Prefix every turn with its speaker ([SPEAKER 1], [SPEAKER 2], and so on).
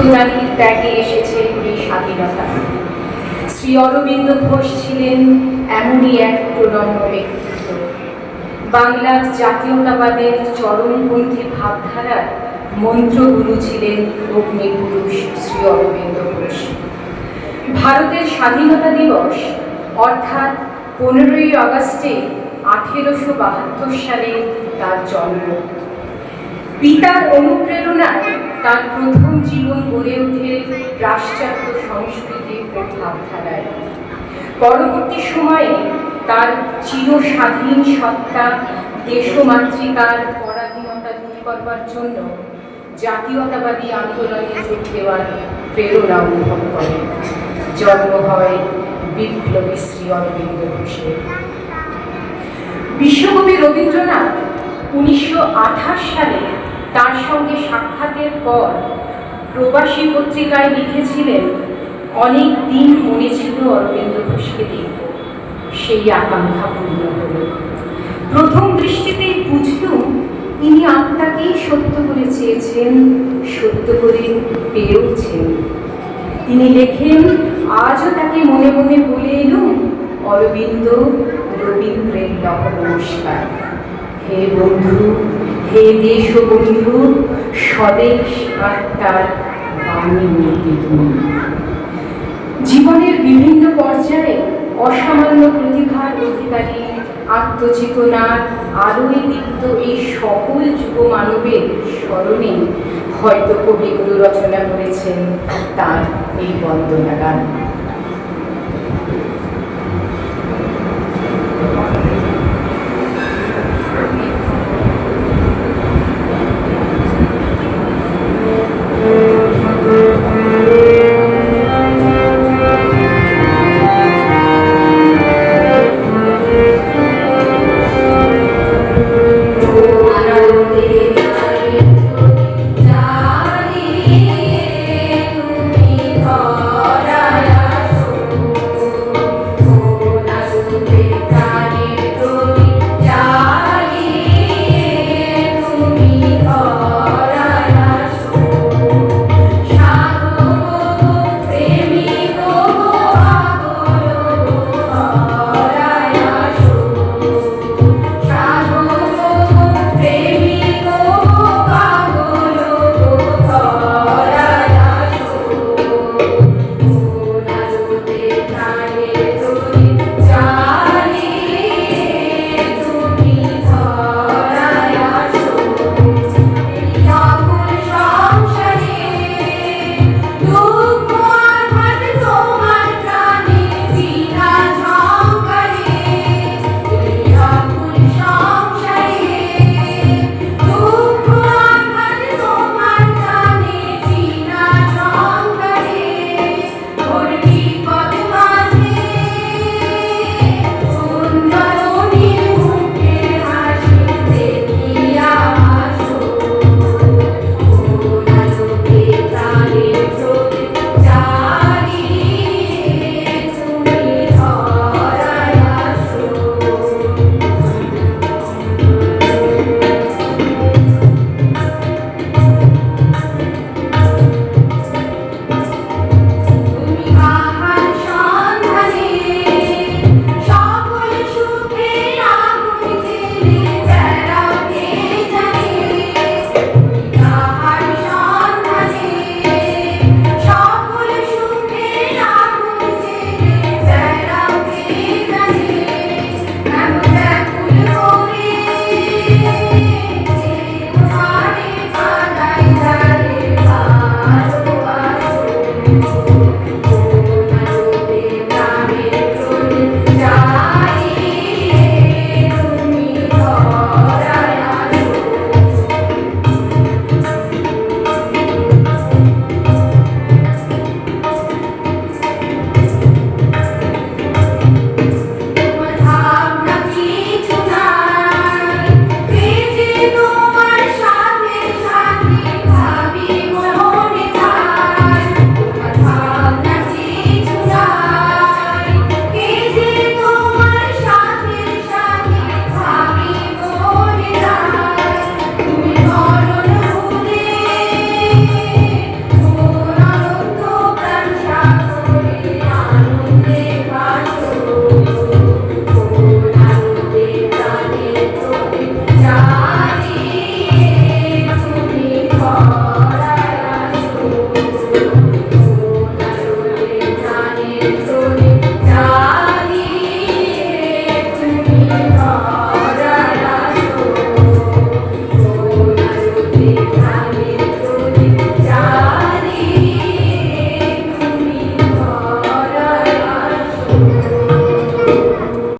[SPEAKER 1] তরুণানীর ত্যাগে এসেছে এই স্বাধীনতা। শ্রী অরবিন্দ ঘোষ ছিলেন এমনই এক প্রণম্য ব্যক্তিত্ব। বাংলার জাতীয়তাবাদের চরমপন্থী ভাবধারার মন্ত্রগুরু ছিলেন অগ্নিপুরুষ শ্রী অরবিন্দ ঘোষ। ভারতের স্বাধীনতা দিবস অর্থাৎ 15ই আগস্টে 1872 সালে তার জন্ম। পিতার অনুপ্রেরণায় তার প্রথম জীবন গড়ে ওঠে পাশ্চাত্য সংস্কৃতির ভাবধারায়। পরবর্তী সময়ে তার চিরস্বাধীন সত্তা দেশমাতৃকার পরাধীনতা দূর করবার জন্য জাতীয়তাবাদী আন্দোলনে যোগ দেওয়ার প্রেরণা অনুভব করেন। জন্ম হয় বিপ্লবী শ্রী অরবিন্দ ঘোষের। বিশ্বকবি রবীন্দ্রনাথ 1928 সালে তার সঙ্গে সাক্ষাতের পর প্রবাসী পত্রিকায় লিখেছিলেন, অনেক দিন মনে ছিল অরবিন্দ ঘোষকে দেখব, সেই আকাঙ্ক্ষা পূর্ণ হল। প্রথম দৃষ্টিতেই বুঝলুম ইনি আত্মাকেই সত্য করে চেয়েছেন, সত্য করে পেয়েওছেন। তিনি লেখেন, আজও তাকে মনে মনে বলে এলুম, অরবিন্দ রবীন্দ্রের লহ নমস্কার। হে বন্ধু, হে দেশ বন্ধু, স্বদেশ আত্মার বাণী মূর্তি তুমি। জীবনের বিভিন্ন পর্যায়ে অসামান্য প্রতিভার অধিকারী, আত্মচেতনার আলোয় দীপ্ত এই সকল যুব মানবের স্মরণে হয়তো কবিগুরু রচনা করেছেন তার এই বন্দনা গান।